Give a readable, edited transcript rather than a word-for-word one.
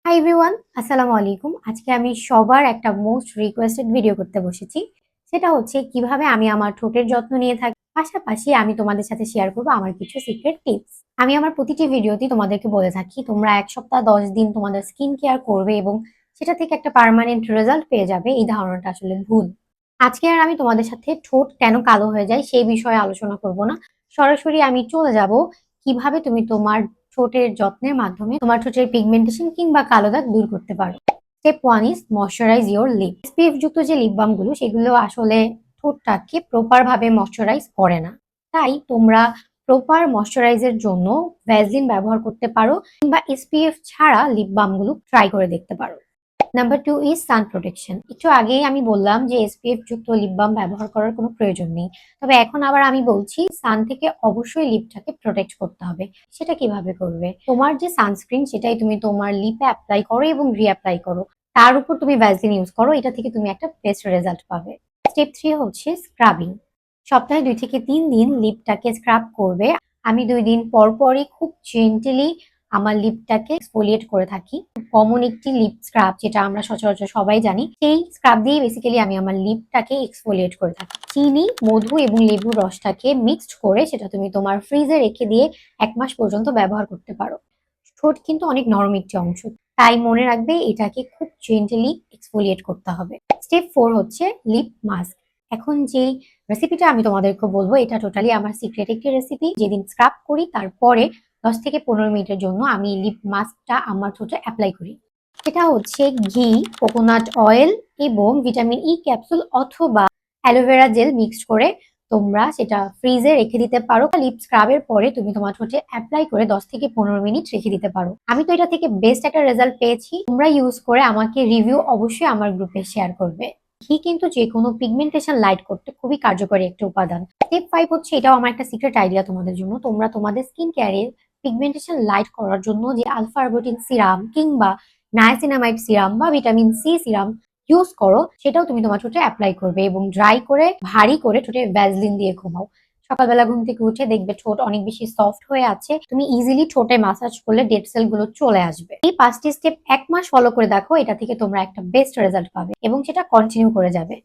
Hi everyone, আসসালামু আলাইকুম। আজকে আমি সবার একটা মোস্ট রিকোয়েস্টেড ভিডিও করতে বসেছি। সেটা হচ্ছে কিভাবে আমি আমার ঠোঁটের যত্ন নিয়ে থাকি। পাশাপাশি আমি তোমাদের সাথে শেয়ার করব আমার কিছু সিক্রেট টিপস। আমি আমার প্রতিটি ভিডিওতেই তোমাদেরকে বলে থাকি তোমরা ১ সপ্তাহ ১০ দিন তোমাদের স্কিন কেয়ার করবে এবং সেটা থেকে একটা পার্মানেন্ট রেজাল্ট পেয়ে যাবে। এই ধারণাটা আসলে ভুল। আজকে আর আমি তোমাদের সাথে ঠোঁট কেন কালো হয়ে যায় সেই বিষয়ে আলোচনা করব না। সরাসরি আমি চলে যাব কিভাবে তুমি তোমার ঠোঁটের যত্নের মাধ্যমে তোমার ঠোঁটের পিগমেন্টেশন কিংবা কালো দাগ দূর করতে পারো। Step 1 is moisturise your lip. SPF যুক্ত যে লিপ বাম গুলো সেগুলো আসলে ঠোঁটটাকে প্রপার ভাবে ময়শ্চারাইজ করে না। তাই তোমরা প্রপার ময়শ্চারাইজের জন্য ভ্যাসলিন ব্যবহার করতে পারো কিংবা এসপিএফ ছাড়া লিপ বাম গুলো ট্রাই করে দেখতে পারো। Number 2 is San protection. একটু আগেই আমি বললাম যে এসপিএফ যুক্ত লিপ বাম ব্যবহার করার কোনো প্রয়োজন নেই। তবে এখন আবার আমি বলছি সান থেকে অবশ্যই লিপটাকে প্রোটেক্ট করতে হবে। সেটা কিভাবে করবে? তোমার যে সানস্ক্রিন সেটাই তুমি তোমার লিপে অ্যাপ্লাই করো এবং রিঅ্যাপ্লাই করো। তার উপর তুমি ভ্যাসলিন ইউজ করো। এটা থেকে তুমি একটা বেস্ট রেজাল্ট পাবে। স্টেপ 3 হচ্ছে স্ক্রাবিং। সপ্তাহে 2 থেকে 3 দিন লিপটাকে স্ক্রাব করবে। আমি 2 দিন পর পরই খুব জেন্টলি আমার লিপটাকে এক্সফোলিয়েট করে থাকি। কমন একটি লিপ স্ক্রাব যেটা আমরা সচরাচর সবাই জানি, সেই স্ক্রাব দিয়েই বেসিক্যালি আমি আমার লিপটাকে এক্সফোলিয়েট করে থাকি। চিনি, মধু এবং লেবুর রসটাকে মিক্সড করে সেটা তুমি তোমার ফ্রিজে রেখে দিয়ে 1 মাস পর্যন্ত ব্যবহার করতে পারো। ঠোঁট কিন্তু অনেক নরম একটি অংশ, তাই মনে রাখবে এটাকে খুব জেন্টলি এক্সফোলিয়েট করতে হবে। স্টেপ 4 হচ্ছে লিপ মাস্ক। এখন যেই রেসিপিটা আমি তোমাদেরকে বলবো এটা টোটালি আমার সিক্রেট একটি রেসিপি। যেদিন স্ক্রাব করি তারপরে 10 থেকে 15 মিনিটের জন্য আমি লিপ মাস্কটা আমার ঠোঁটে অ্যাপ্লাই করি। এটা হচ্ছে ঘি, কোকোনাট অয়েল এবং ভিটামিন ই ক্যাপসুল অথবা অ্যালোভেরা জেল মিক্সড করে তোমরা সেটা ফ্রিজে রেখে দিতে পারো। লিপ স্ক্রাবের পরে তুমি তোমার ঠোঁটে অ্যাপ্লাই করে 10 থেকে 15 মিনিট রেখে দিতে পারো। আমি তো এটা থেকে বেস্ট একটা রেজাল্ট পেয়েছি। তোমরা ইউজ করে আমাকে রিভিউ অবশ্যই আমার গ্রুপে শেয়ার করবে। ঘি কিন্তু যে কোনো পিগমেন্টেশন লাইট করতে খুবই কার্যকরী একটা উপাদান। স্টেপ 5 হচ্ছে, এটাও আমার একটা সিক্রেট আইডিয়া তোমাদের জন্য। তোমরা তোমাদের স্কিন কেয়ারে পিগমেন্টেশন লাইট করার জন্য যে আলফা আরবুটিন সিরাম কিংবা নায়াসিনামাইড সিরাম বা ভিটামিন সি সিরাম ইউজ করো সেটাও তুমি তোমার ঠোঁটে অ্যাপ্লাই করবে এবং ড্রাই করে ভারী করে ঠোঁটে ভ্যাসলিন দিয়ে ঘুমাও। সকালবেলা ঘুম থেকে উঠে দেখবে ঠোঁট অনেক বেশি সফট হয়ে আছে। তুমি ইজিলি ঠোঁটে মাসাজ করলে ডেড সেল গুলো চলে আসবে। এই 5টি স্টেপ 1 মাস ফলো করে দেখো, এটা থেকে তোমরা একটা বেস্ট রেজাল্ট পাবে এবং সেটা কন্টিনিউ করে যাবে।